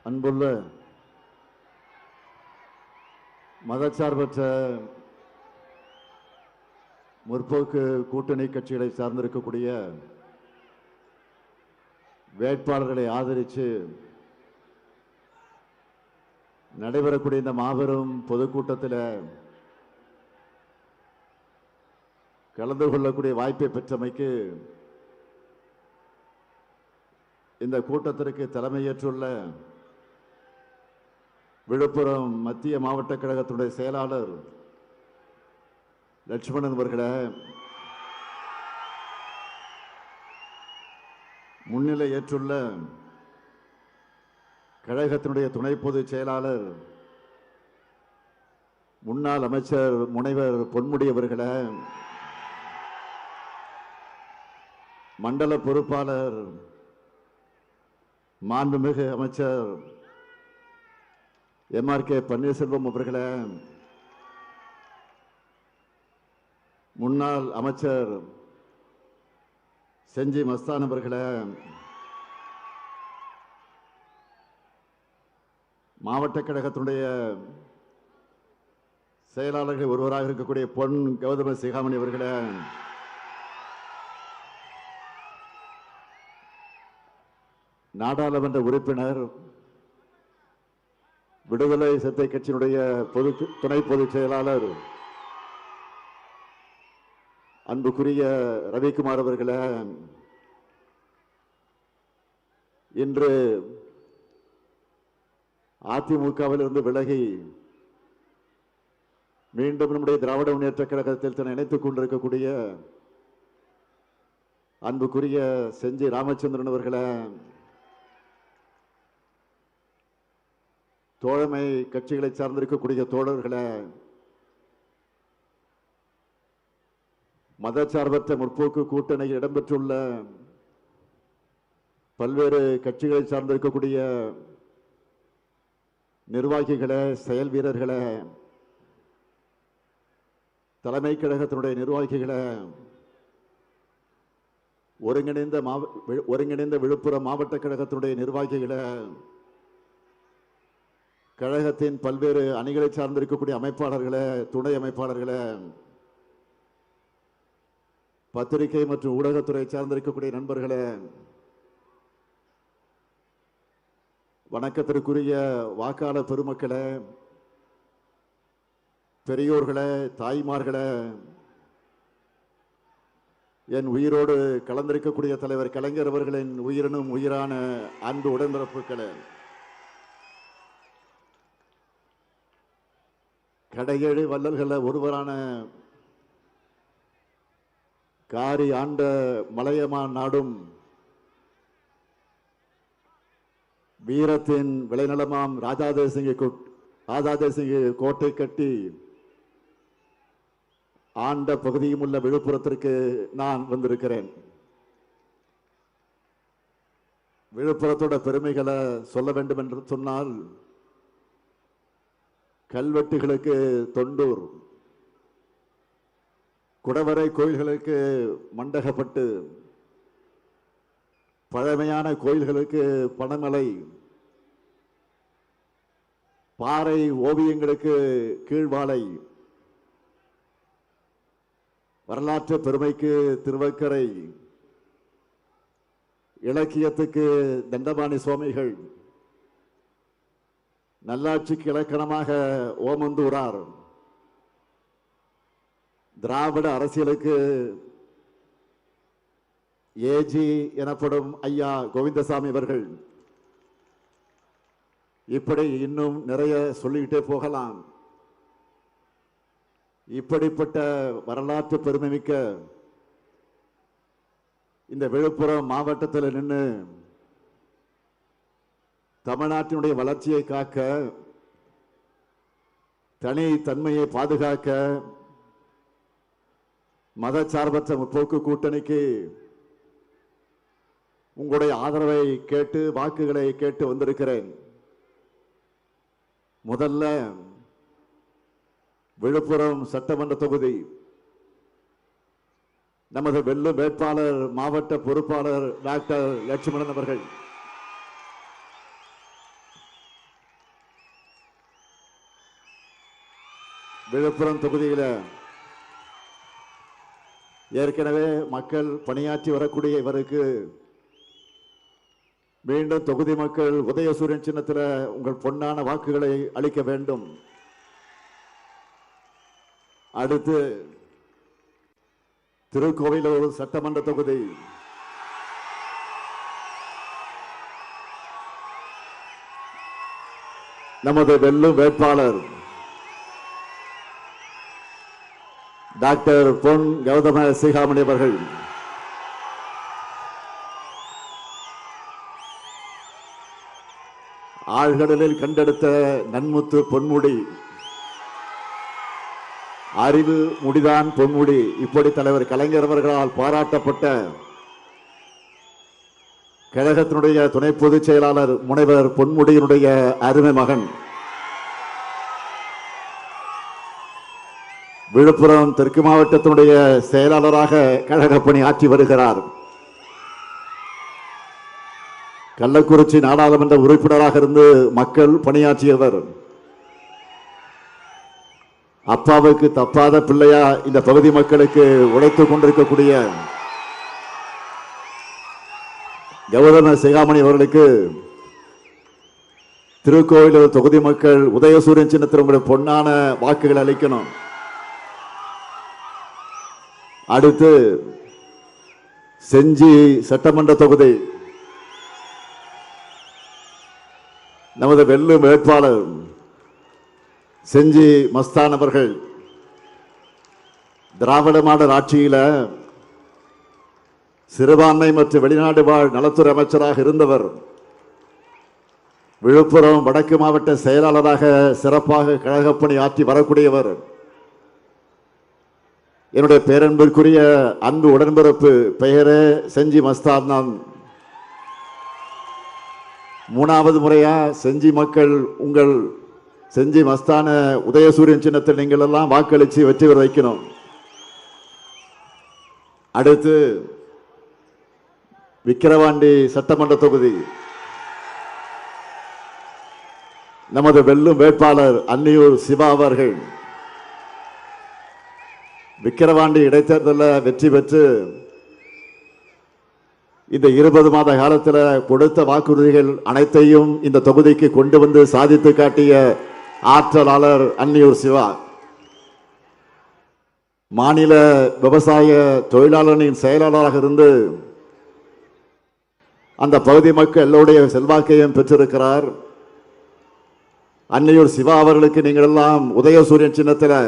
அன்புள்ள மதச்சார்பற்ற முற்போக்கு கூட்டணி கட்சிகளை சார்ந்திருக்கக்கூடிய வேட்பாளர்களை ஆதரித்து நடைபெறக்கூடிய இந்த மாபெரும் பொதுக்கூட்டத்தில் கலந்து கொள்ளக்கூடிய வாய்ப்பை பெற்றமைக்கு இந்த கூட்டத்திற்கு தலைமையேற்றுள்ள விழுப்புரம் மத்திய மாவட்ட கழகத்துடைய செயலாளர் லட்சுமணன் அவர்களே, முன்னிலை ஏற்றுள்ள கழகத்தினுடைய துணை பொதுச் செயலாளர் முன்னாள் அமைச்சர் முனைவர் பொன்முடி அவர்களே, மண்டல பொறுப்பாளர் மாண்புமிகு அமைச்சர் MRK பன்னீர்செல்வம் அவர்களே, முன்னாள் அமைச்சர் செஞ்சி மஸ்தான் அவர்களே, மாவட்ட கழகத்தினுடைய செயலாளர்கள் ஒருவராக இருக்கக்கூடிய பொன் கௌதம சிகாமணி அவர்களே, நாடாளுமன்ற உறுப்பினர் விடுதலை சிறுத்தை கட்சியினுடைய துணை பொதுச் செயலாளர் அன்புக்குரிய ரவிக்குமார் அவர்களே, இன்று அதிமுகவில் இருந்து விலகி மீண்டும் நம்முடைய திராவிட முன்னேற்ற கழகத்தில் தன்னை இணைத்துக் கொண்டிருக்கக்கூடிய அன்புக்குரிய செஞ்சி ராமச்சந்திரன் அவர்களே, தோழமை கட்சிகளை சார்ந்திருக்கக்கூடிய தோழர்களே, மதச்சார்பற்ற முற்போக்கு கூட்டணியில் இடம்பெற்றுள்ள பல்வேறு கட்சிகளை சார்ந்திருக்கக்கூடிய நிர்வாகிகளே, செயல் வீரர்களே, தலைமை கழகத்தினுடைய நிர்வாகிகளே, ஒருங்கிணைந்த விழுப்புரம் மாவட்ட கழகத்தினுடைய நிர்வாகிகளே, கழகத்தின் பல்வேறு அணிகளை சார்ந்திருக்கக்கூடிய அமைப்பாளர்களே, துணை அமைப்பாளர்களே, பத்திரிகை மற்றும் ஊடகத்துறை சார்ந்திருக்கக்கூடிய நண்பர்களே, வணக்கத்திற்குரிய வாக்காளர் பெருமக்களே, பெரியோர்களே, தாய்மார்களே, என் உயிரோடு கலந்திருக்கக்கூடிய தலைவர் கலைஞர் அவர்களின் உயிரினும் உயிரான அன்பு உடன்பிறப்புகளே, கடையேழு வள்ளல்கள ஒருவரான காரி ஆண்ட மலையமான் நாடும் வீரத்தின் விளைநிலமாம் ராஜாதேசிங்க கோட்டை கட்டி ஆண்ட பகுதியும் உள்ள விழுப்புரத்திற்கு நான் வந்திருக்கிறேன். விழுப்புரத்தோட பெருமைகளை சொல்ல வேண்டும் என்று சொன்னால், கல்வெட்டுகளுக்கு தொண்டூர், குடவரை கோயில்களுக்கு மண்டகப்பட்டு, பழமையான கோயில்களுக்கு பனமலை, பாறை ஓவியங்களுக்கு கீழ்வாலை, வரலாற்று பெருமைக்கு திருவக்கரை, இலக்கியத்துக்கு தண்டபாணி சுவாமிகள், நல்லாட்சிக்கு இலக்கணமாக ஓமந்தூரார், திராவிட அரசியலுக்கு ஏஜி எனப்படும் ஐயா கோவிந்தசாமி அவர்கள், இப்படி இன்னும் நிறைய சொல்லிக்கிட்டே போகலாம். இப்படிப்பட்ட வரலாற்று பெருமைமிக்க இந்த விழுப்புரம் மாவட்டத்தில் நின்று தமிழ்நாட்டினுடைய வளர்ச்சியை காக்க, தனி தன்மையை பாதுகாக்க, மதச்சார்பற்ற முற்போக்கு கூட்டணிக்கு உங்களுடைய ஆதரவை கேட்டு, வாக்குகளை கேட்டு வந்திருக்கிறேன். முதல்ல விழுப்புரம் சட்டமன்ற தொகுதி நமது வெல்லும் வேட்பாளர் மாவட்ட பொறுப்பாளர் டாக்டர் லட்சுமணன் அவர்கள் விழுப்புரம் தொகுதியில் ஏற்கனவே மக்கள் பணியாற்றி வரக்கூடிய இவருக்கு மீண்டும் தொகுதி மக்கள் உதயசூரியன் சின்னத்தில் உங்கள் பொன்னான வாக்குகளை அளிக்க வேண்டும். அடுத்து திருக்கோவிலூர் சட்டமன்ற தொகுதி நமது வெல்லும் வேட்பாளர் டாக்டர் பொன் கௌதம சிகாமணி அவர்கள். ஆழ்கடலில் கண்டெடுத்த நன்முத்து பொன்முடி, அறிவு முடிதான் பொன்முடி, இப்படி தலைவர் கலைஞர் அவர்களால் பாராட்டப்பட்ட கழகத்தினுடைய துணை பொதுச் செயலாளர் முனைவர் பொன்முடியினுடைய அருமை மகன், விழுப்புரம் தெற்கு மாவட்டத்தினுடைய செயலாளராக கழக பணி ஆற்றி வருகிறார். கள்ளக்குறிச்சி நாடாளுமன்ற உறுப்பினராக இருந்து மக்கள் பணியாற்றியவர். அப்பாவுக்கு தப்பாத பிள்ளையா இந்த பகுதி மக்களுக்கு உழைத்துக் கொண்டிருக்கக்கூடிய கௌதம சிகாமணி அவர்களுக்கு திருக்கோவிலூர் தொகுதி மக்கள் உதயசூரியன் சின்னத்திற்கு பொன்னான வாக்குகள் அளிக்கணும். அடுத்து செஞ்சி சட்டமன்ற தொகுதி நமது வெல்லும் வேட்பாளர் செஞ்சி மஸ்தான் அவர்கள். திராவிட மாடல் ஆட்சியில சிறுபான்மை மற்றும் வெளிநாடு வாழ் நலத்துறை அமைச்சராக இருந்தவர். விழுப்புரம் வடக்கு மாவட்ட செயலாளராக சிறப்பாக கழகப்பணி ஆற்றி வரக்கூடியவர். என்னுடைய பேரன்பிற்குரிய அன்பு உடன்பிறப்பு பெயரே செஞ்சி மஸ்தான் தான். மூணாவது முறையா செஞ்சி மக்கள் உங்கள் செஞ்சி மஸ்தான உதயசூரியன் சின்னத்தில் நீங்கள் எல்லாம் வாக்களித்து வெற்றி பெற வைக்கணும். அடுத்து விக்கிரவாண்டி சட்டமன்ற தொகுதி நமது வெல்லும் வேட்பாளர் அன்னியூர் சிவா அவர்கள். விக்கிரவாண்டி இடைத்தேர்தலில் வெற்றி பெற்று இந்த 20 மாத காலத்தில் கொடுத்த வாக்குறுதிகள் அனைத்தையும் இந்த தொகுதிக்கு கொண்டு வந்து சாதித்து காட்டிய ஆற்றலாளர் அன்னியூர் சிவா. மாநில விவசாய தொழிலாளர்களின் செயலாளராக இருந்து அந்த பகுதி மக்கள் எல்லோருடைய செல்வாக்கையும் பெற்றிருக்கிறார். அன்னியூர் சிவா அவர்களுக்கு நீங்கள் எல்லாம் உதயசூரியன் சின்னத்தில்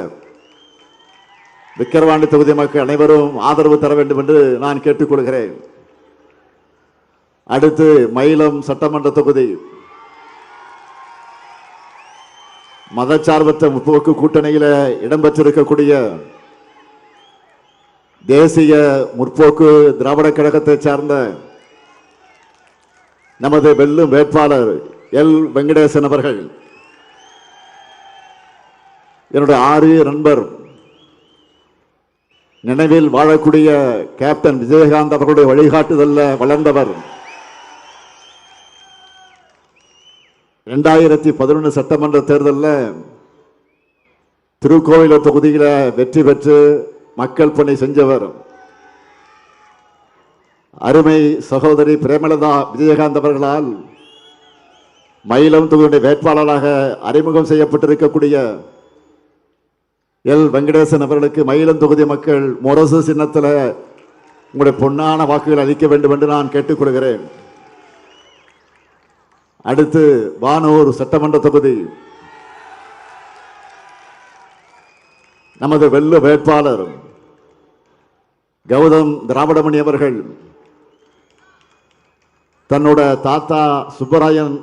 விக்கிரவாண்டி தொகுதி மக்கள் அனைவரும் ஆதரவு தர வேண்டும் என்று நான் கேட்டுக்கொள்கிறேன். அடுத்து மயிலம் சட்டமன்ற தொகுதி மதச்சார்பற்ற முற்போக்கு கூட்டணியில் இடம்பெற்றிருக்கக்கூடிய தேசிய முற்போக்கு திராவிட கழகத்தை சார்ந்த நமது வெல்லும் வேட்பாளர் எல் வெங்கடேசன் அவர்கள். என்னுடைய ஆரிய நண்பர், நினைவில் வாழக்கூடிய கேப்டன் விஜயகாந்த் அவர்களுடைய வழிகாட்டுதலில் வளர்ந்தவர். 2011 சட்டமன்ற தேர்தலில் திருக்கோவிலூர் தொகுதியில் வெற்றி பெற்று மக்கள் பணி செஞ்சவர். அருமை சகோதரி பிரேமலதா விஜயகாந்த் அவர்களால் மயிலம் தொகுதியுடைய வேட்பாளராக அறிமுகம் செய்யப்பட்டிருக்கக்கூடிய எல் வெங்கடேசன் அவர்களுக்கு மயிலம் தொகுதி மக்கள் முரசு சின்னத்தில் உங்களுடைய பொன்னான வாக்குகள் அளிக்க வேண்டும் என்று நான் கேட்டுக்கொள்கிறேன். அடுத்து வானூர் சட்டமன்ற தொகுதி நமது வெல்லும் வேட்பாளர் கௌதம் திராவிடமணி அவர்கள். தன்னோட தாத்தா சுப்பராயன்,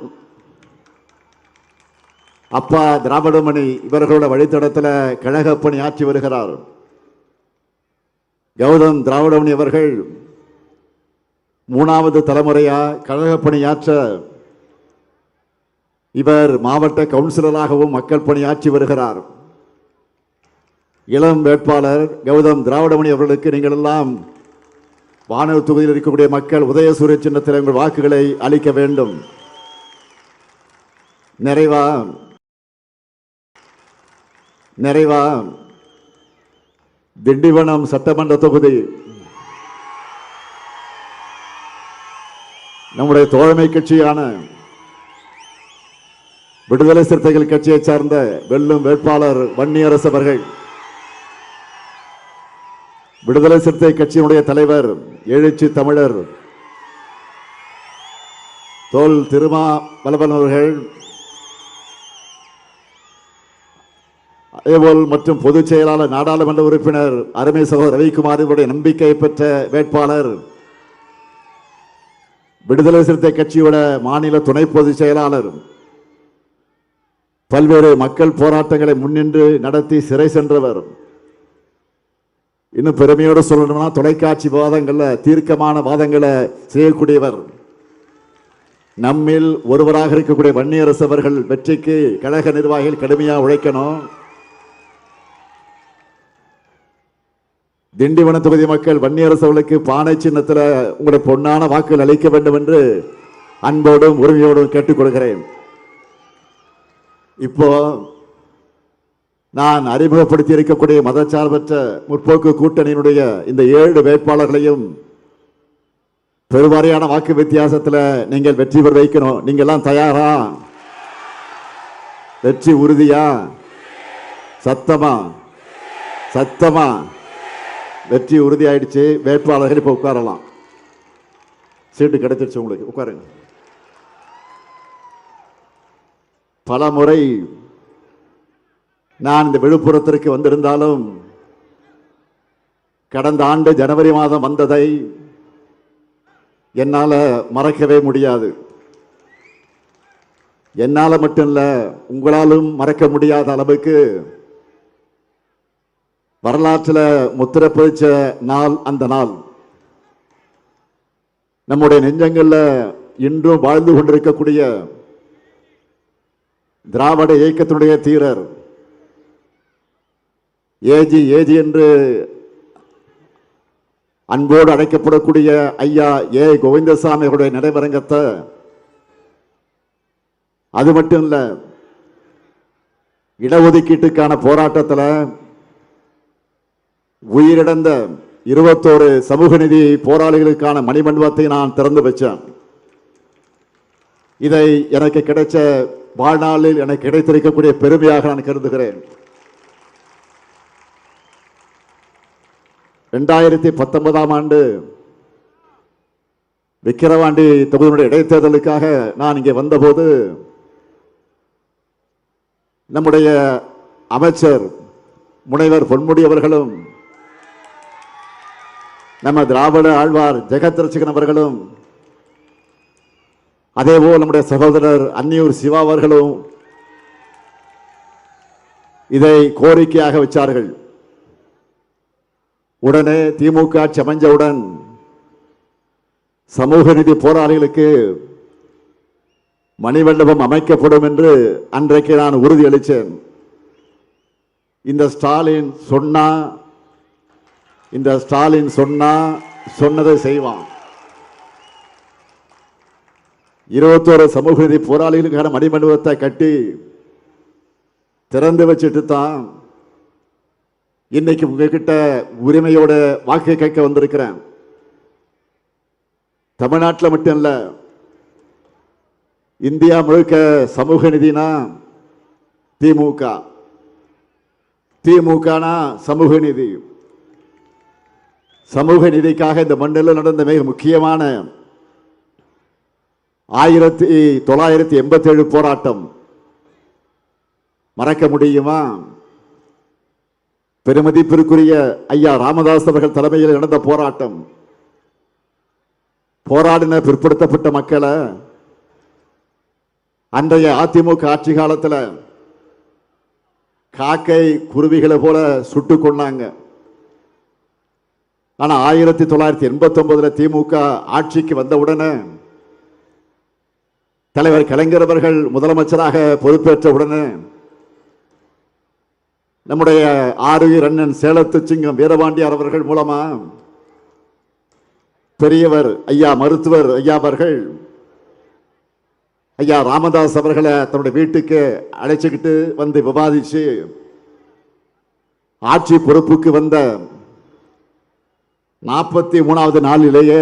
அப்பா திராவிடமணி இவர்களோட வழித்தடத்தில் கழக பணி ஆற்றி வருகிறார். கௌதம் திராவிடமணி அவர்கள் 3வது தலைமுறையா கழக பணியாற்ற இவர் மாவட்ட கவுன்சிலராகவும் மக்கள் பணியாற்றி வருகிறார். இளம் வேட்பாளர் கௌதம் திராவிடமணி அவர்களுக்கு நீங்கள் எல்லாம் வானூர் தொகுதியில் இருக்கக்கூடிய மக்கள் உதயசூரிய சின்னத்தில் உங்கள் வாக்குகளை அளிக்க வேண்டும். நிறைவா நிறைவா திண்டிவனம் சட்டமன்ற தொகுதி நம்முடைய தோழமை கட்சியான விடுதலை சிறுத்தைகள் கட்சியை சார்ந்த வெல்லும் வேட்பாளர் வன்னியரசு அவர்கள், விடுதலை சிறுத்தை கட்சியினுடைய தலைவர் எழுச்சி தமிழர் தோல் திருமாவளவன் அவர்கள், அதேபோல் மற்றும் பொதுச் செயலாளர் நாடாளுமன்ற உறுப்பினர் அருமை சகோதரர் ரவிக்குமார் நம்பிக்கை பெற்ற வேட்பாளர் விடுதலை சிறுத்தை கட்சியோட மாநில துணை பொதுச் செயலாளர், பல்வேறு மக்கள் போராட்டங்களை முன்னின்று நடத்தி சிறை சென்றவர், இன்னும் பெருமையோடு சொல்லணும்னா தொலைக்காட்சி வாதங்கள்ல தீர்க்கமான வாதங்களை செய்யக்கூடியவர், நம்மில் ஒருவராக இருக்கக்கூடிய வன்னியரசு அவர்கள் வெற்றிக்கு கழக நிர்வாகிகள் கடுமையாக உழைக்கணும். திண்டிவன தொகுதி மக்கள் வன்னியரசு அவர்களுக்கு பானை சின்னத்தில் உங்களுடைய பொன்னான வாக்குகள் அளிக்க வேண்டும் என்று அன்போடும் உரிமையோடும் கேட்டுக்கொள்கிறேன். இப்போ நான் அறிமுகப்படுத்தி இருக்கக்கூடிய மதச்சார்பற்ற முற்போக்கு கூட்டணியினுடைய இந்த 7 வேட்பாளர்களையும் பெருவாரியான வாக்கு வித்தியாசத்தில் நீங்கள் வெற்றி பெற வைக்கணும். நீங்க எல்லாம் தயாரா? வெற்றி உறுதியா? சத்தமா? சத்தமா? வெற்றி உறுதி ஆயிடுச்சு. வேட்பாளர்கள் இப்ப உட்காரலாம். சீட்டு கிடைச்சிருச்சு உங்களுக்கு, உட்காருங்க. பல முறை நான் இந்த விழுப்புரத்திற்கு வந்திருந்தாலும் கடந்த ஆண்டு ஜனவரி மாதம் வந்ததை என்னால மறக்கவே முடியாது. என்னால மட்டும் இல்ல, உங்களாலும் மறக்க முடியாத அளவுக்கு வரலாற்றில் முத்திரை பதிச்ச நாள் அந்த நாள். நம்முடைய நெஞ்சங்கள்ல இன்றும் வாழ்ந்து கொண்டிருக்கக்கூடிய திராவிட இயக்கத்தினுடைய தீரர் ஏஜி என்று அன்போடு அழைக்கப்படக்கூடிய ஐயா ஏ கோவிந்தசாமி அவருடைய நினைவரங்கத்தை, அது மட்டும் இல்ல, இடஒதுக்கீட்டுக்கான போராட்டத்தில் உயிரிழந்த 21 சமூக நீதி போராளிகளுக்கான மணிமண்டபத்தை நான் திறந்து வச்சேன். இதை எனக்கு கிடைச்ச வாழ்நாளில் எனக்கு கிடைத்திருக்கக்கூடிய பெருமையாக நான் கருதுகிறேன். 2019ஆம் ஆண்டு விக்கிரவாண்டி தொகுதியினுடைய இடைத்தேர்தலுக்காக நான் இங்கே வந்தபோது நம்முடைய அமைச்சர் முனைவர் பொன்முடி அவர்களும் நம்ம திராவிட ஆழ்வார் ஜெகத் ரட்சகன் அவர்களும் அதேபோல் நம்முடைய சகோதரர் அன்னியூர் சிவா அவர்களும் இதை கோரிக்கையாக வச்சார்கள். உடனே திமுக ஆட்சி அமைஞ்சவுடன் சமூக நீதி போராளிகளுக்கு மணிமண்டபம் அமைக்கப்படும் என்று அன்றைக்கு நான் உறுதியளித்தேன். இந்த ஸ்டாலின் சொன்னா சொன்னதை செய்வான். 21 சமூக நீதி போராளிகளுக்கான மணிமண்டபத்தை கட்டி திறந்து வச்சுட்டு தான் இன்னைக்கு உங்ககிட்ட உரிமையோட வாக்கு கேட்க வந்திருக்கிறேன். தமிழ்நாட்டில் மட்டும் இல்ல, இந்தியா முழுக்க சமூக நீதினா திமுகனா சமூக நீதி. சமூக நீதிக்காக இந்த மண்ணில் நடந்த மிக முக்கியமான 1987 போராட்டம் மறக்க முடியுமா? பெருமதிப்பிற்குரிய ஐயா ராமதாஸ் அவர்கள் தலைமையில் நடந்த போராட்டம். போராடின பிற்படுத்தப்பட்ட மக்களை அன்றைய அதிமுக ஆட்சி காலத்தில் காக்கை குருவிகளை போல சுட்டு கொண்டாங்க. ஆனா 1989 திமுக ஆட்சிக்கு வந்தவுடனே தலைவர் கலைஞர் அவர்கள் முதலமைச்சராக பொறுப்பேற்ற உடனே நம்முடைய ஆருயிர் அண்ணன் சேலத்து சிங்கம் வீரபாண்டியார் அவர்கள் மூலமா பெரியவர் ஐயா மருத்துவர் ஐயா அவர்கள் ஐயா ராமதாஸ் அவர்களை தன்னுடைய வீட்டுக்கு அழைச்சிக்கிட்டு வந்து விவாதிச்சு ஆட்சி பொறுப்புக்கு வந்த 43வது நாளிலேயே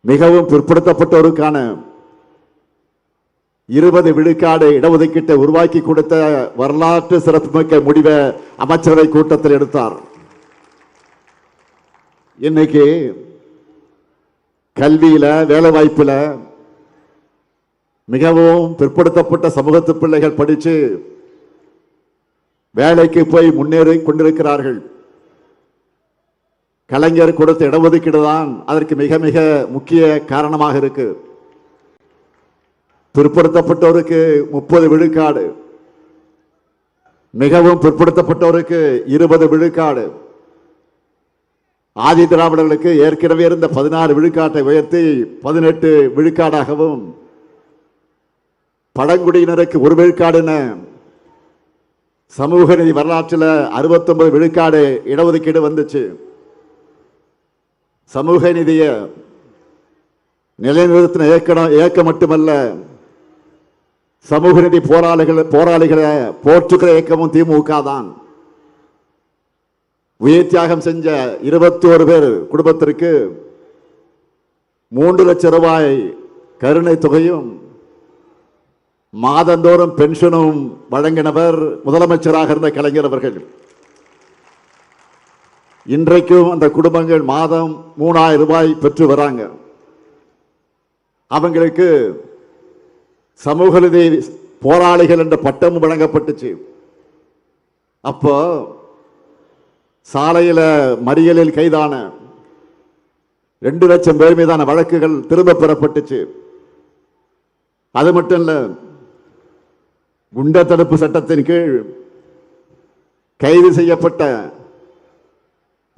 மிகவும் பிற்படுத்தப்பட்டோருக்கான 20 விழுக்காடு இடஒதுக்கீட்டை உருவாக்கி கொடுத்த வரலாற்று சிறப்புமிக்க முடிவை அமைச்சரவை கூட்டத்தில் எடுத்தார். இன்னைக்கு கல்வியில, வேலை வாய்ப்புல மிகவும் பிற்படுத்தப்பட்ட சமூகத்து பிள்ளைகள் படிச்சு வேலைக்கு போய் முன்னேறி கொண்டிருக்கிறார்கள். கலைஞர் கொடுத்த இடஒதுக்கீடு தான் அதற்கு மிக மிக முக்கிய காரணமாக இருக்கு. பிற்படுத்தப்பட்டோருக்கு 30 விழுக்காடு, மிகவும் பிற்படுத்தப்பட்டோருக்கு 20 விழுக்காடு, ஆதி திராவிடர்களுக்கு ஏற்கனவே இருந்த 16 விழுக்காட்டை உயர்த்தி 18 விழுக்காடாகவும், பழங்குடியினருக்கு 1 விழுக்காடுன சமூக நீதி வரலாற்றில் 69 விழுக்காடு இடஒதுக்கீடு வந்துச்சு. சமூக நீதிய நிலைநிறுத்தின இயக்கம் மட்டுமல்ல, சமூக நீதி போராளிகளை போற்றுகிற இயக்கமும் திமுக தான். உயிர் தியாகம் செஞ்ச 21 பேர் குடும்பத்திற்கு 3 லட்சம் ரூபாய் கருணை தொகையும் மாதந்தோறும் பென்ஷனும் வழங்கினவர் முதலமைச்சராக இருந்த கலைஞர் அவர்கள். இன்றைக்கும் அந்த குடும்பங்கள் மாதம் 3000 ரூபாய் பெற்று வராங்க. அவங்களுக்கு சமூக நீதி போராளிகள் என்ற பட்டமும் வழங்கப்பட்டுச்சு. அப்போ சாலையில மறியலில் கைதான 2 லட்சம் பேர் மீதான வழக்குகள் திரும்ப பெறப்பட்டுச்சு. அது மட்டும் இல்ல, குண்ட தடுப்பு சட்டத்தின் கீழ் கைது செய்யப்பட்ட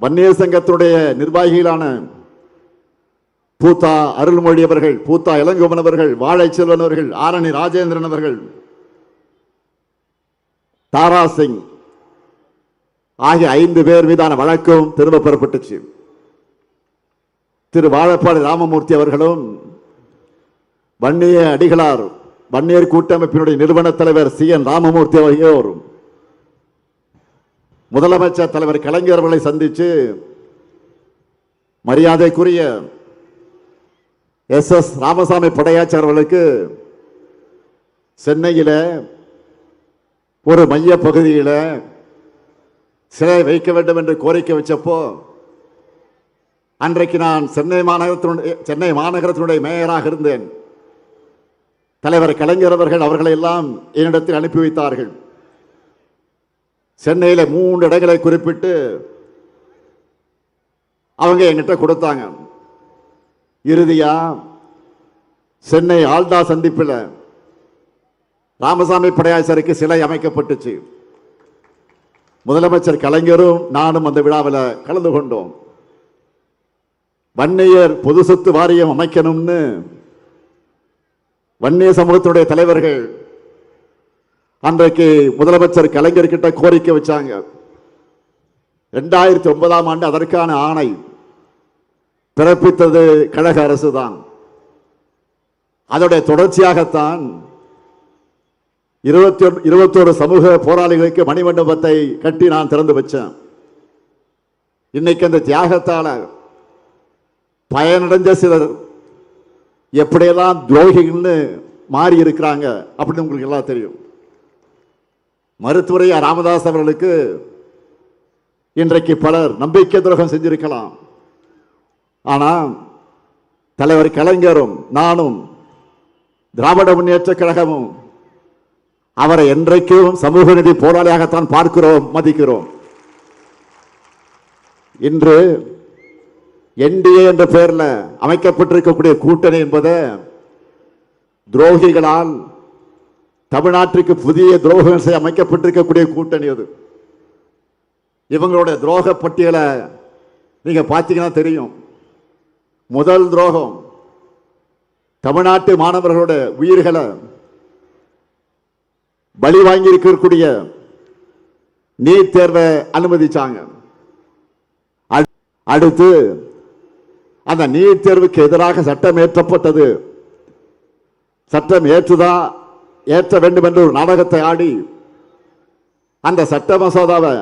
வன்னியர் சங்கத்தினுடைய நிர்வாகிகளான பூத்தா அருள்மொழி அவர்கள், பூத்தா இளங்கோவன் அவர்கள், வாழை செல்வன் அவர்கள், ஆரணி ராஜேந்திரன் அவர்கள், தாரா சிங் ஆகிய 5 பேர் மீதான வழக்கும் திரும்ப பெறப்பட்டுச்சு. திரு வாழப்பாடி ராமமூர்த்தி அவர்களும், வன்னிய அடிகளார் வன்னியர் கூட்டமைப்பினுடைய நிறுவன தலைவர் CN ராமமூர்த்தி ஆகியோர் முதலமைச்சர் தலைவர் கலைஞர் அவர்களை சந்தித்து மரியாதைக்குரிய SS ராமசாமி படையாச்சார் அவர்களுக்கு சென்னையில் ஒரு மைய பகுதியில் சிலை வைக்க வேண்டும் என்று கோரிக்கை வச்சப்போ, அன்றைக்கு நான் சென்னை மாநகரத்தினுடைய மேயராக இருந்தேன். தலைவர் கலைஞர் அவர்கள் அவர்களை எல்லாம் என்னிடத்தில் அனுப்பி வைத்தார்கள். சென்னையில் 3 இடங்களை குறிப்பிட்டு அவங்க என்கிட்ட கொடுத்தாங்க. இறுதியா சென்னை ஆல்டா சந்திப்பில் ராமசாமி படையாச்சாருக்கு சிலை அமைக்கப்பட்டுச்சு. முதலமைச்சர் கலைஞரும் நானும் அந்த விழாவில் கலந்து கொண்டோம். வன்னியர் பொது சொத்து வாரியம் அமைக்கணும்னு வன்னிய சமூகத்தினுடைய தலைவர்கள் அன்றைக்கு முதலமைச்சர் கலைஞர் கிட்ட கோரிக்கை வச்சாங்க. 2009ஆம் ஆண்டு அதற்கான ஆணை பிறப்பித்தது கழக அரசு தான். அதோடைய தொடர்ச்சியாகத்தான் 21 சமூக போராளிகளுக்கு மணிமண்டபத்தை கட்டி நான் திறந்து வச்சேன். இன்னைக்கு அந்த தியாகத்தால பயனடைஞ்ச சிலர் எப்படியெல்லாம் துரோகிகள்னு மாறி இருக்கிறாங்க அப்படின்னு உங்களுக்கு எல்லாம் தெரியும். மருத்துவரை ராமதாஸ் அவர்களுக்கு இன்றைக்கு பலர் நம்பிக்கை துரோகம் செஞ்சிருக்கலாம். ஆனால் தலைவர் கலைஞரும் நானும் திராவிட முன்னேற்ற கழகமும் அவரை என்றைக்கும் சமூக நீதி போராளியாகத்தான் பார்க்கிறோம், மதிக்கிறோம். இன்று NDA என்ற பெயரில் அமைக்கப்பட்டிருக்கக்கூடிய கூட்டணி என்பது துரோகிகளால் தமிழ்நாட்டிற்கு புதிய துரோகம் செய்ய அமைக்கப்பட்டிருக்கக்கூடிய கூட்டணி. அது இவங்களுடைய துரோக பட்டியலை நீங்க பார்த்தீங்கன்னா தெரியும். முதல் துரோகம், தமிழ்நாட்டு மாணவர்களோட உயிர்களை பலி வாங்கி இருக்கக்கூடிய நீட் தேர்வை அனுமதிச்சாங்க. அடுத்து அந்த நீட் தேர்வுக்கு எதிராக சட்டம் ஏற்றப்பட்டது. சட்டம் ஏற்ற வேண்டும் என்று ஒரு நாடகத்தை ஆடி அந்த சட்ட மசோதாவை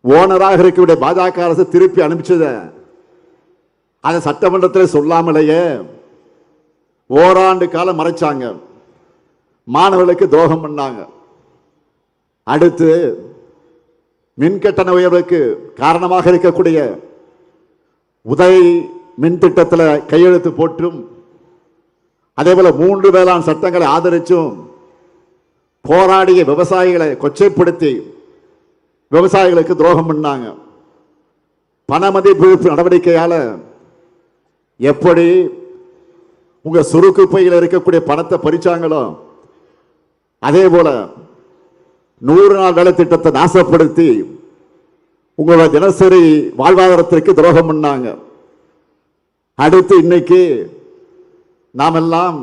ஓனராக இருக்கக்கூடிய பாஜக அரசு திருப்பி அனுப்பிச்சது அதை சட்டமன்றத்தில் சொல்லாமலேயே ஓராண்டு காலம் மறைச்சாங்க. மாணவர்களுக்கு துரோகம் பண்ணாங்க. அடுத்து மின்கட்டண உயர்வுக்கு காரணமாக இருக்கக்கூடிய உதய் மின் திட்டத்தில் கையெழுத்து போட்டும் அதே போல 3 வேளாண் சட்டங்களை ஆதரிச்சும் போராடிய விவசாயிகளை கொச்சைப்படுத்தி விவசாயிகளுக்கு துரோகம் பண்ணாங்க. பண மதிப்பிழப்பு நடவடிக்கையால எப்படி உங்க சுருக்கு பையில் இருக்கக்கூடிய பணத்தை பறிச்சாங்களோ அதே போல 100 நாள் வேலை திட்டத்தை நாசப்படுத்தி உங்களோட தினசரி வாழ்வாதாரத்திற்கு துரோகம் பண்ணாங்க. அடுத்து இன்னைக்கு நாம் எல்லாம்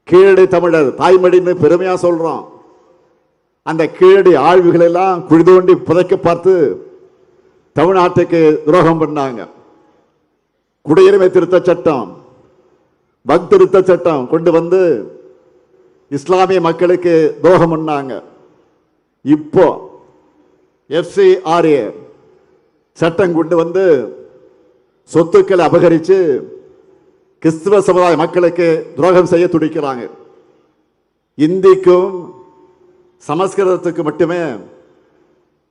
கீழடி தமிழர் தாய்மடின்னு பெருமையா சொல்றோம். அந்த கீழடி ஆழ்வுகள் எல்லாம் குழி தோண்டி புதைக்க பார்த்து தமிழ்நாட்டுக்கு துரோகம் பண்ணாங்க. குடியுரிமை திருத்த சட்டம், வக் திருத்த சட்டம் கொண்டு வந்து இஸ்லாமிய மக்களுக்கு துரோகம் பண்ணாங்க. இப்போ FCRA சட்டம் கொண்டு வந்து சொத்துக்களை அபகரித்து கிறிஸ்துவ சமுதாய மக்களுக்கு துரோகம் செய்ய துடிக்கிறாங்க. இந்திக்கும் சமஸ்கிருதத்துக்கு மட்டுமே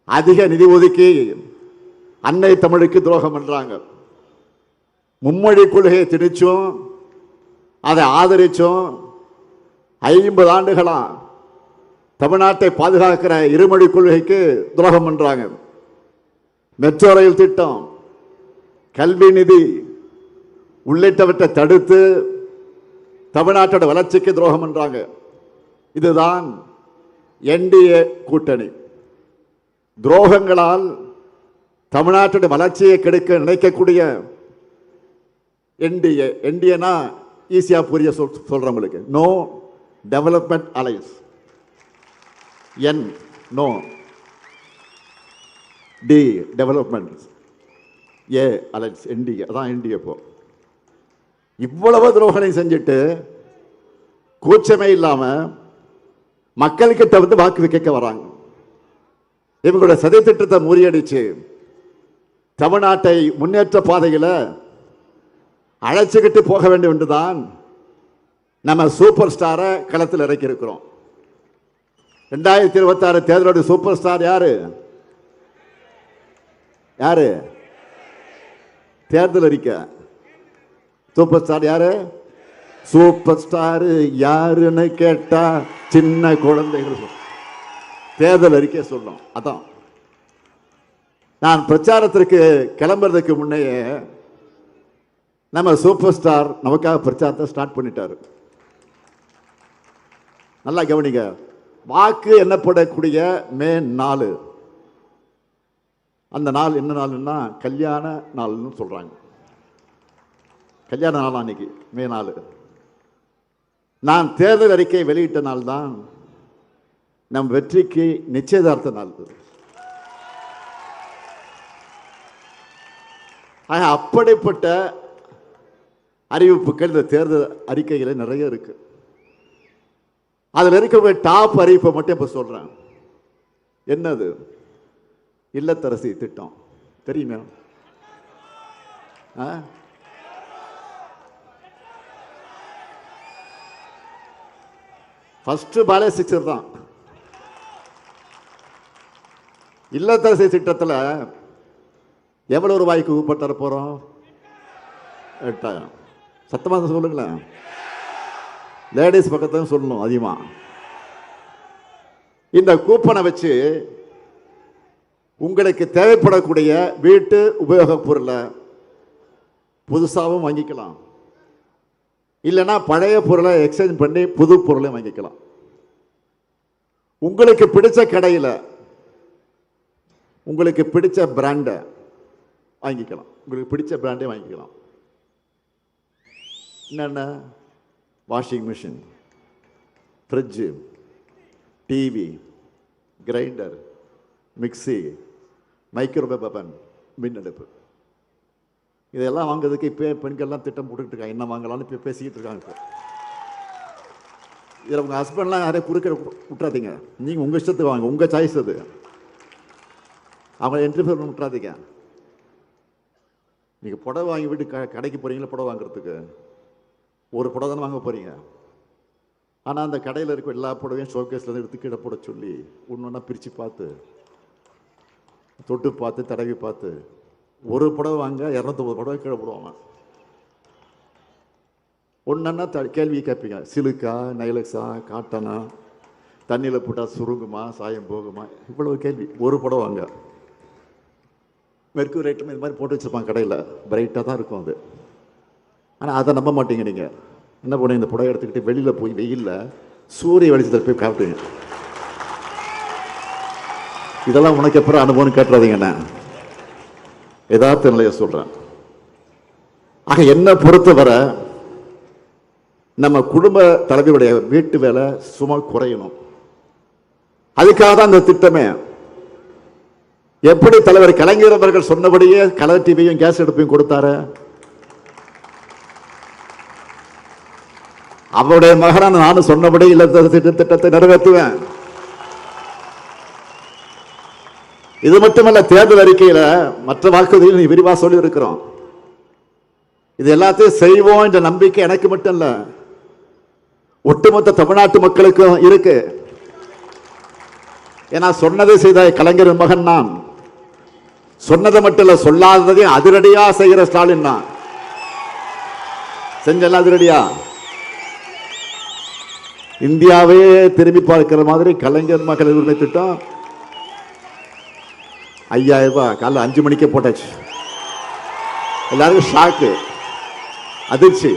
அதிக நிதி ஒதுக்கி அன்னை தமிழுக்கு துரோகம் பண்றாங்க. மும்மொழி கொள்கையை திணிச்சும் அதை ஆதரிச்சும் 50 ஆண்டுகளா தமிழ்நாட்டை பாதுகாக்கிற இருமொழி கொள்கைக்கு துரோகம் பண்றாங்க. மெட்ரோ ரயில் திட்டம், கல்வி நிதி உள்ளிட்டவற்றை தடுத்து தமிழ்நாட்டோட வளர்ச்சிக்கு துரோகம் பண்றாங்க. இதுதான் NDA கூட்டணி. துரோகங்களால் தமிழ்நாட்டுடைய வளர்ச்சியை கெடுக்க நினைக்கக்கூடிய NDA ஈஸியா புரிய சொல்றவங்களுக்கு no development alliance, no D development, alliance NDA, அதான் NDA. இப்போ இவ்வளவு துரோகங்களை செஞ்சுட்டு கூச்சமே இல்லாம மக்கள்கிட்ட வந்து வாக்கு கேட்க வராங்க. இவங்களோட சதி திட்டத்தை முறியடிச்சு தமிழ்நாட்டை முன்னேற்ற பாதையில் அழைச்சிக்கிட்டு போக வேண்டும் என்றுதான் நம்ம சூப்பர் ஸ்டாரை களத்தில் இறக்கி இருக்கிறோம். 2026 தேர்தலோட சூப்பர் ஸ்டார் யாரு? யாரு? தேர்தல் அறிக்கை சூப்பர் ஸ்டார் யாரு? சூப்பர் ஸ்டார் யாருன்னு கேட்டா சின்ன குழந்தைகள் தேர்தல் அறிக்கை சொல்லும். அதான் நான் பிரச்சாரத்திற்கு கிளம்புறதுக்கு முன்னையே நம்ம சூப்பர் ஸ்டார் நமக்காக பிரச்சாரத்தை ஸ்டார்ட் பண்ணிட்டாரு. நல்லா கவனிங்க. வாக்கு எண்ணப்படக்கூடிய மே 4, அந்த நாள் என்ன நாள்னா கல்யாண நாள்னு சொல்றாங்க. கல்யாண நாள் அன்னைக்கு மே 4. நான் தேர்தல் அறிக்கை வெளியிட்ட நாள் தான் நம் வெற்றிக்கு நிச்சயதார்த்த நாள். அப்படிப்பட்ட அறிவிப்புகள் இந்த தேர்தல் அறிக்கைகள் நிறைய இருக்கு. அதில் இருக்கக்கூடிய டாப் அறிவிப்பை மட்டும் இப்ப சொல்றேன். என்னது? இல்லத்தரசி திட்டம் தெரியுமா? ஃபர்ஸ்ட் பாலே சிக்ஸர் தான். இல்லத்தரசி திட்டத்தில் எவ்வளவு ரூபாய்க்கு கூப்பன் தர போறோம்? 8000. சத்தமாக சொல்லுங்களேன். லேடிஸ் பக்கத்தையும் சொல்லணும் அதிகமா. இந்த கூப்பனை வச்சு உங்களுக்கு தேவைப்படக்கூடிய வீட்டு உபயோகப் பொருளை புதுசாகவும் வாங்கிக்கலாம், இல்லைன்னா பழைய பொருளை எக்ஸ்சேஞ்ச் பண்ணி புது பொருளையும் வாங்கிக்கலாம். உங்களுக்கு பிடிச்ச கடையில் உங்களுக்கு பிடிச்ச பிராண்டை வாங்கிக்கலாம். உங்களுக்கு பிடிச்ச பிராண்டே வாங்கிக்கலாம். என்னென்ன? Washing machine, fridge, TV, grinder, mixie, microwave அவன், மின் அடுப்பு. இதெல்லாம் வாங்குறதுக்கு இப்போ பெண்கள்லாம் திட்டம் போட்டுக்கிட்டு இருக்காங்க. என்ன வாங்கலாம்னு இப்போ பேசிக்கிட்டு இருக்காங்க. இப்போ இதில் உங்கள் ஹஸ்பண்ட்லாம் யாரையும் குறுக்க விட்டுறாதீங்க. நீங்கள் உங்கள் இஷ்டத்துக்கு வாங்க, உங்கள் சாய்ஸ் அது. அவங்கள இன்டர்ஃபியர் பண்ண விட்டுறாதீங்க. நீங்கள் புடவை வாங்கி விட்டு கடைக்கு போகிறீங்களா புடவை வாங்குறதுக்கு? ஒரு புடவை தானே வாங்க போகிறீங்க. ஆனால் அந்த கடையில் இருக்க எல்லா புடவையும் ஷோகேஸில் எடுத்து கீழே போட சொல்லி ஒன்று ஒன்றா பிரித்து பார்த்து தொட்டு பார்த்து தடவி பார்த்து ஒரு புடவை வாங்க 250 புடவை கீழே போடுவாங்க. ஒன்றா கேள்வி கேட்பீங்க. சிலுக்கா, நைலக்ஸா, காட்டனா, தண்ணியில் போட்டால் சுருங்குமா, சாயம் போகுமா, இவ்வளவு கேள்வி. ஒரு புடவை வாங்க. மெர்க்குரி ரேட்டும் இது மாதிரி போட்டு வச்சுருப்பாங்க கடையில், பிரைட்டாக தான் இருக்கும் அது. ஆனால் அதை நம்ப மாட்டீங்க. நீங்கள் என்ன பண்ணுங்க, இந்த புடவை எடுத்துக்கிட்டு வெளியில் போய் வெயிலில் சூரிய வெளிச்சத்தில் போய் காட்டுங்க. இதெல்லாம் உனக்கு எப்பறம் அனுபவம் கேட்டுறாதீங்கண்ணே, யதார்த்த நிலையை சொல்கிறேன். ஆக என்ன பொறுத்தவரை நம்ம குடும்ப தலைவருடைய வீட்டு வேலை சும்மா குறையணும். அதுக்காக தான் இந்த திட்டமே. எப்படி தலைவர் கலைஞர் அவர்கள் சொன்னபடியே கலர் டிவியும் கேஸ் அடுப்பையும் கொடுத்தாரு. அவருடைய மகனான நானும் சொன்னபடி இல்ல திட்டத்தை நிறைவேற்றுவேன். இது மட்டுமல்ல, தேர்தல் அறிக்கையில மற்ற வாக்குறுதிகள் நீ விரிவா சொல்லி இருக்கிறோம். இது எல்லாத்தையும் செய்வோம் என்ற நம்பிக்கை எனக்கு மட்டும் இல்ல, ஒட்டுமொத்த தமிழ்நாட்டு மக்களுக்கும் இருக்கு. ஏன்னா சொன்னதை செய்த கலைஞரின் மகன் நான். சொன்னதை மட்டும் இல்ல, சொல்லாததையும் அதிரடியா செய்கிற ஸ்டாலின் தான். செஞ்சல அதிரடியா. இந்தியாவே திரும்பி பார்க்கிற மாதிரி கலைஞர் மகளிர் உரிமை திட்டம் 5000 ரூபாய் காலைல 5 மணிக்கே போட்டாச்சு. எல்லாருக்கும் ஷாக்கு, அதிர்ச்சி,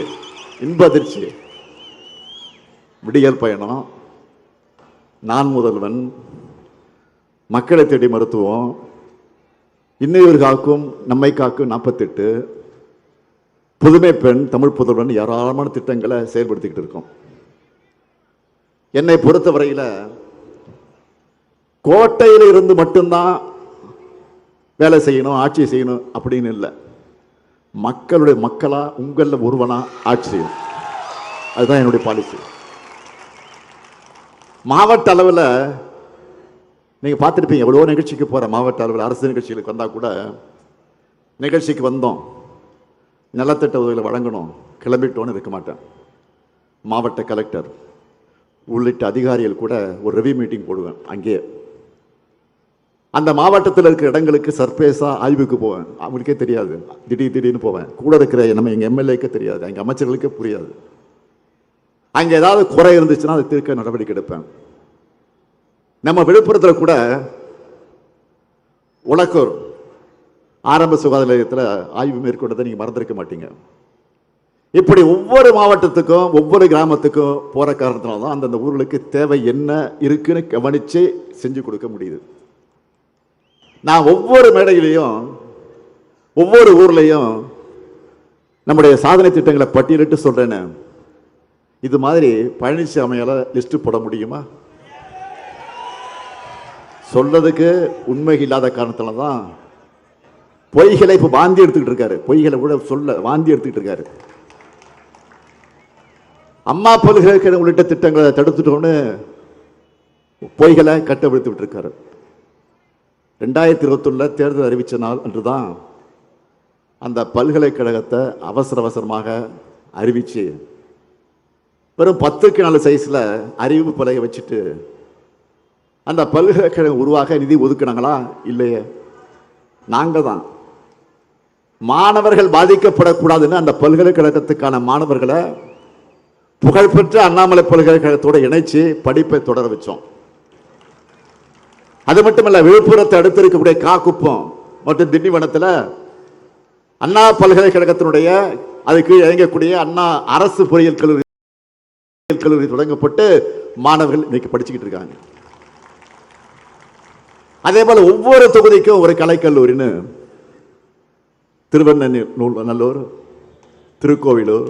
இன்ப அதிர்ச்சி. விடியல் பயணம், நான் முதல்வன், மக்களை தேடி மருத்துவம், இன்னொரு காக்கும் நம்மை காக்கும் 48, புதுமை பெண், தமிழ் புதல்வன், ஏராளமான திட்டங்களை செயல்படுத்திக்கிட்டு இருக்கோம். என்னை பொறுத்தவரையில் கோட்டையில் இருந்து மட்டும்தான் வேலை செய்யணும், ஆட்சி செய்யணும் அப்படின்னு இல்லை. மக்களுடைய மக்களா, உங்களில் ஒருவனா ஆட்சி செய்யணும். அதுதான் என்னுடைய பாலிசி. மாவட்ட அளவில் நீங்கள் பார்த்துருப்பீங்க, எவ்வளோ நிகழ்ச்சிக்கு போகிற மாவட்ட அளவில் அரசு நிகழ்ச்சிகளுக்கு வந்தால் கூட, நிகழ்ச்சிக்கு வந்தோம் நலத்திட்ட உதவிகளை வழங்கணும் கிளம்பிட்டோன்னு இருக்க மாட்டேன். மாவட்ட கலெக்டர் உள்ளிட்ட அதிகாரிகள் கூட ஒரு ரிவ்யூ மீட்டிங் போடுவேன். அங்கே அந்த மாவட்டத்தில் இருக்கிற இடங்களுக்கு சர்ப்ரைஸாக ஆய்வுக்கு போவேன். அவங்களுக்கே தெரியாது, திடீர்னு போவேன். கூட இருக்கிற நம்ம எங்கள் எம்எல்ஏக்கே தெரியாது, எங்கள் அமைச்சர்களுக்கே புரியாது. அங்கே ஏதாவது குறை இருந்துச்சுன்னா அதை தீர்க்க நடவடிக்கை எடுப்பேன். நம்ம விழுப்புரத்தில் கூட உலக்கூர் ஆரம்ப சுகாதார நிலையத்தில் ஆய்வு மேற்கொண்டதை நீங்கள் மறந்திருக்க மாட்டீங்க. இப்படி ஒவ்வொரு மாவட்டத்துக்கும் ஒவ்வொரு கிராமத்துக்கும் போகிற காரணத்தினால தான் அந்தந்த ஊர்களுக்கு தேவை என்ன இருக்குன்னு கவனித்து செஞ்சு கொடுக்க முடியுது. நான் ஒவ்வொரு மேடையிலையும் ஒவ்வொரு ஊர்லேயும் நம்முடைய சாதனை திட்டங்களை பட்டியலிட்டு சொல்கிறேன்னு. இது மாதிரி பழனிசாமியால் லிஸ்ட்டு போட முடியுமா? சொல்லதுக்கு உண்மை இல்லாத காரணத்தினால தான் பொய்களை இப்போ வாந்தி எடுத்துக்கிட்டு இருக்காரு. பொய்களை கூட சொல்ல வாந்தி எடுத்துக்கிட்டு இருக்காரு. அம்மா பல்கலைக்கழகம் உள்ளிட்ட திட்டங்களை தடுத்துட்டோன்னு பொய்களை கட்டவிழ்த்து இருக்காரு. 2021 தேர்தல் அறிவித்த நாள் அன்றுதான் அந்த பல்கலைக்கழகத்தை அவசரமாக அறிவிச்சு வெறும் 10க்கு 4 சைஸ்ல அறிவிப்பு பலகை வச்சுட்டு அந்த பல்கலைக்கழகம் உருவாக நிதி ஒதுக்குனாங்களா? இல்லையே. நாங்க தான். மாணவர்கள் பாதிக்கப்படக்கூடாதுன்னு அந்த பல்கலைக்கழகத்துக்கான மாணவர்களை புகழ்பெற்ற அண்ணாமலை பல்கலைக்கழகத்தோடு இணைச்சு படிப்பை தொடர வச்சோம். அது மட்டுமல்ல, விழுப்புரத்தை அடுத்து இருக்கக்கூடிய காக்குப்பம் மற்றும் திண்டிவனத்தில் அண்ணா பல்கலைக்கழகத்தினுடைய அதுக்கு இயங்கக்கூடிய அண்ணா அரசு பொறியியல் கல்லூரி தொடங்கப்பட்டு மாணவர்கள் இன்னைக்கு படிச்சுக்கிட்டு இருக்காங்க. அதே போல ஒவ்வொரு தொகுதிக்கும் ஒரு கலைக்கல்லூரின்னு திருவண்ணூர், திருக்கோவிலூர்,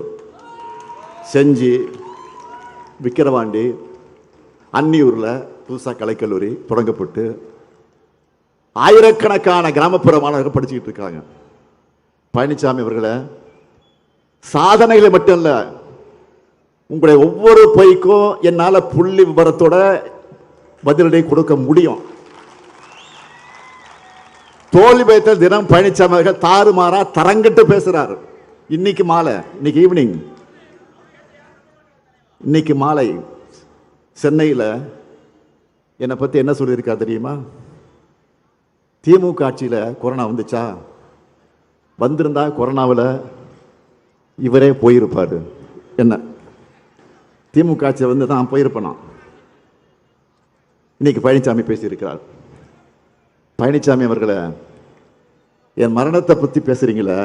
செஞ்சி, விக்கிரவாண்டி, அன்னியூரில் புதுசாக கலைக்கல்லூரி தொடங்கப்பட்டு ஆயிரக்கணக்கான கிராமப்புற மாணவர்கள் படிச்சுக்கிட்டு இருக்காங்க. பழனிசாமி அவர்களை சாதனைகளை மட்டும் இல்லை, உங்களுடைய ஒவ்வொரு பொய்க்கும் என்னால புள்ளி விவரத்தோட பதிலடி கொடுக்க முடியும். தோல்வி பயத்தில் தினம் பழனிசாமி அவர்கள் தாறுமாறா தரங்கிட்டு பேசுறாரு. இன்னைக்கு மாலை, இன்னைக்கு ஈவினிங், இன்னைக்கு மாலை சென்னையில் என்னை பற்றி என்ன சொல்லியிருக்கா தெரியுமா? திமுக ஆட்சியில் கொரோனா வந்துச்சா, வந்திருந்தா கொரோனாவில் இவரே போயிருப்பார். என்ன திமுக ஆட்சியில் வந்து தான் போயிருப்பேனா? இன்னைக்கு பழனிசாமி பேசியிருக்கிறார். பழனிசாமி அவர்களை, என் மரணத்தை பற்றி பேசுறீங்களே,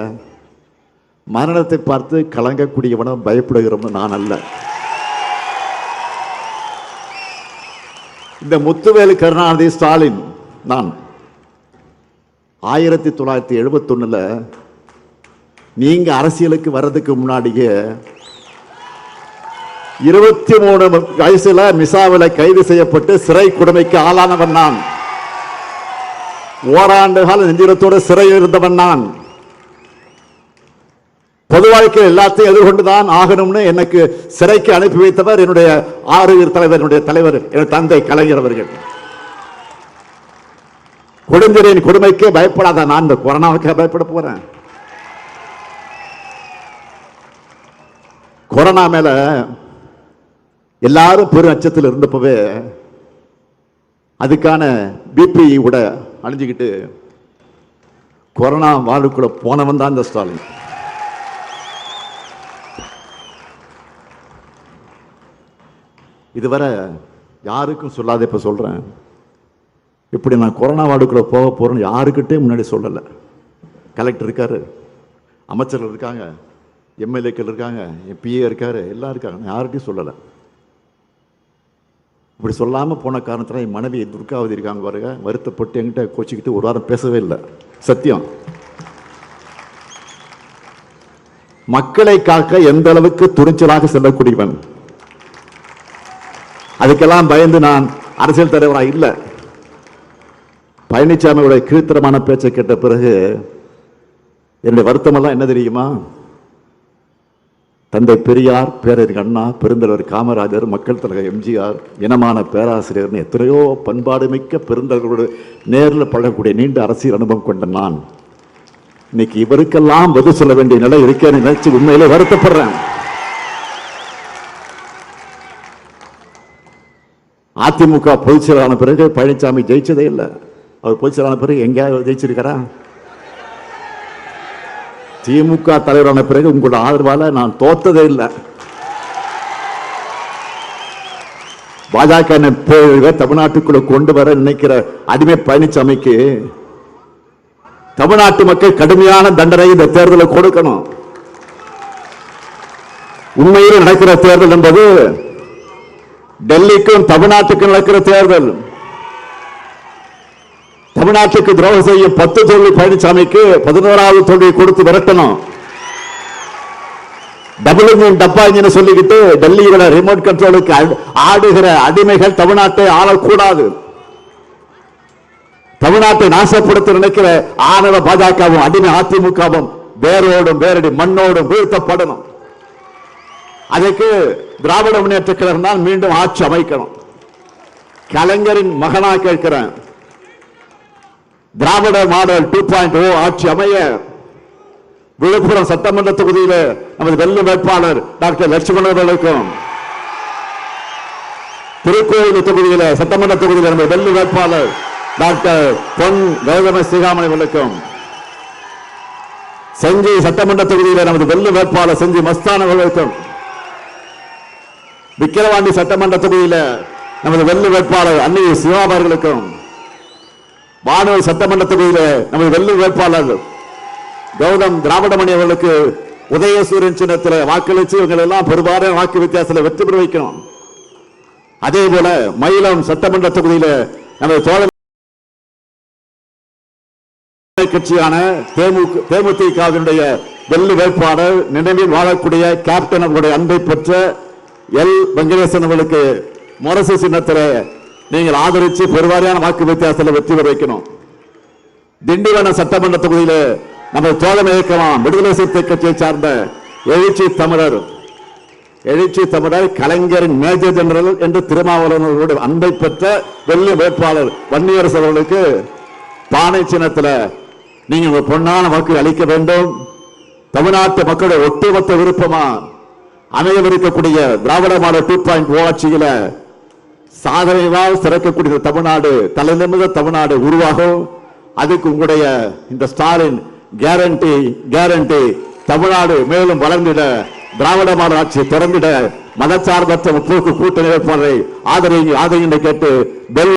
மரணத்தை பார்த்து கலங்கக்கூடியவனும் பயப்படுகிறவனும் நான் அல்ல. இந்த முத்துவேலு கருணாநிதி ஸ்டாலின் நான் 1971 நீங்க அரசியலுக்கு வர்றதுக்கு முன்னாடியே 23 வயசுல மிசாவில் கைது செய்யப்பட்டு சிறை கொடுமைக்கு ஆளானவன் நான். ஓராண்டு கால நெஞ்சிரத்தோடு சிறையில் இருந்தவன் நான். பொது வாழ்க்கையில் எல்லாத்தையும் எதிர்கொண்டுதான் ஆகணும்னு எனக்கு சிறைக்கு அனுப்பி வைத்தவர் என்னுடைய ஆறுயிர் தலைவர், என்னுடைய தலைவர், என் தந்தை கலைஞர் அவர்கள். கொடுஞ்சரின் கொடுமைக்கு பயப்படாத நான் இந்த கொரோனாவுக்கு பயப்பட போறேன்? கொரோனா மேல எல்லாரும் பெரும் அச்சத்தில் இருந்தப்பவே அதுக்கான பிபி கூட அழிஞ்சுக்கிட்டு கொரோனா வாழ்வுக்குள்ள போனவன் தான் இந்த ஸ்டாலின். இதுவரை யாருக்கும் சொல்லாத இப்ப சொல்றேன். இப்படி நான் கொரோனா வார்டுக்குள்ள போக போறேன்னு யாருக்கிட்டே முன்னாடி சொல்லலை. கலெக்டர் இருக்காரு, அமைச்சர்கள் இருக்காங்க, எம்எல்ஏக்கள் இருக்காங்க, பிஏ இருக்காரு, எல்லாம் இருக்காங்க. நான் யார்கிட்டையும் சொல்லலை. இப்படி சொல்லாமல் போன காரணத்தில் என் மனைவி துர்காவதி இருக்காங்க பாருங்க, வருத்தப்பட்டு என்கிட்ட கோச்சிக்கிட்டு ஒரு வாரம் பேசவே இல்லை. சத்தியம். மக்களை காக்க எந்த அளவுக்கு துணிச்சலாக செல்லக்கூடியவன். அதுக்கெல்லாம் பயந்து நான் அரசியல் தலைவராக இல்லை. பழனிசாமியுடைய கீழ்த்தரமான பேச்சை கேட்ட பிறகு என்னுடைய வருத்தமெல்லாம் என்ன தெரியுமா? தந்தை பெரியார், பேரறிஞர் அண்ணா, பெருந்தலைவர் காமராஜர், மக்கள் தலைவர் எம்ஜிஆர், இனமான பேராசிரியர்னு எத்தனையோ பண்பாடு மிக்க பெருந்தலைவர்களோடு நேரில் பழகக்கூடிய நீண்ட அரசியல் அனுபவம் கொண்ட நான் இன்னைக்கு இவருக்கெல்லாம் பதில் சொல்ல வேண்டிய நிலை இருக்கேன்னு நினைச்சு உண்மையிலே வருத்தப்படுறேன். அதிமுக பொதுச் செயலாளரான பிறகு பழனிசாமி ஜெயிச்சதே இல்லை. அவர் பொதுச் செயலாளரான பிறகு எங்கேயாவது ஜெயிச்சிருக்காரா? திமுக தலைவரான பிறகு உங்களோட ஆதரவால நான் தோத்ததே இல்லை. பாஜக தமிழ்நாட்டுக்குள்ள கொண்டு வர நினைக்கிற அடிமை பழனிசாமிக்கு தமிழ்நாட்டு மக்கள் கடுமையான தண்டனை இந்த தேர்தலை கொடுக்கணும். உண்மையில் நடக்கிற தேர்தல் என்பது டெல்லிக்கும் தமிழ்நாட்டுக்கும் நடக்கிற தேர்தல். தமிழ்நாட்டுக்கு துரோகம் செய்யும் 10 தோல்வி பழனிசாமிக்கு 11வது தோல்வியை கொடுத்து விரட்டணும். டபுள் இன்ஜின் டப்பா இன்ஜின் சொல்லிக்கிட்டு டெல்லியில ரிமோட் கண்ட்ரோலுக்கு ஆடுகிற அடிமைகள் தமிழ்நாட்டை ஆளக்கூடாது. தமிழ்நாட்டை நாசப்படுத்த நினைக்கிற ஆணவ பாஜகவும் அடிமை அதிமுகவும் வேரோடும் வேரடி மண்ணோடும் வீழ்த்தப்படணும். அதற்கு திராவிட முன்னேற்ற கழகம் தான் மீண்டும் ஆட்சி அமைக்கணும். கலைஞரின் மகனா கேட்கிறேன், திராவிட மாடல் 2.0 ஆட்சி அமைய விழுப்புரம் சட்டமன்ற தொகுதியில் நமது வெல்லும் வேட்பாளர் டாக்டர் லட்சுமணன் அவர்களுக்கும், திருக்கோவில் தொகுதியில் சட்டமன்ற தொகுதியில் நமது வெல்லும் வேட்பாளர் டாக்டர் பொன் கௌதம ஸ்ரீகாமணி அவர்களுக்கும், செஞ்சி சட்டமன்ற தொகுதியில் நமது வெல்லும் வேட்பாளர் செஞ்சி மஸ்தான் அவர்களுக்கும், விக்கிரவாண்டி சட்டமன்ற தொகுதியில் நமது வெல்லும் வேட்பாளர் அன்னை சிவா அவர்களுக்கும், வானூர் சட்டமன்ற தொகுதியில் நமது வெல்லும் வேட்பாளர் கௌதம் திராவிடமணி அவர்களுக்கு உதயசூரியன் சின்னத்தில் வாக்களித்து இவங்க எல்லாம் பெரும்பாலான வாக்கு வித்தியாசத்தில் வெற்றி பெற வைக்கணும். அதே போல மயிலம் சட்டமன்ற தொகுதியில் நமது தோழர் கட்சியான தேமுதிகவினுடைய வெள்ளு வேட்பாளர் நினைவில் வாழக்கூடிய கேப்டன் அவர்களுடைய அன்பை பெற்ற எல் வெங்கடேசன் அவர்களுக்கு முரசு சின்னத்தில் நீங்கள் ஆதரித்து பெருவாரியான வாக்கு வித்தியாசத்தில் வெற்றி பெற வைக்கணும். திண்டிவனம் சட்டமன்ற தொகுதியில் நமது தோழமை இயக்கமா விடுதலை சிறுத்தை கட்சியை சார்ந்த எழுச்சி தமிழர் எழுச்சி தமிழர் கலைஞரின் மேஜர் ஜெனரல் என்று திருமாவளவனுடைய அன்பை பெற்ற வெள்ளி வேட்பாளர் வன்னியரசு அவர்களுக்கு பானை சின்னத்தில் நீங்க உங்க பொன்னான வாக்கு அளிக்க வேண்டும். தமிழ்நாட்டு மக்களுடைய ஒட்டுமொத்த விருப்பமா அமையவிருக்கக்கூடிய திராவிட மாடல் 2.0 ஆட்சியில சாதனையால் சிறக்கக்கூடிய தமிழ்நாடு, தலைநிமிர்ந்த தமிழ்நாடு உருவாகும். அதுக்கு உங்களுடைய இந்த ஸ்டாலின் கேரண்டி தமிழ்நாடு மேலும் வளர்ந்திட, திராவிட மாடல் ஆட்சியை திறந்திட மதச்சார்பற்ற முற்போக்கு கூட்டணி வேட்பாளரை ஆதரவு கேட்டு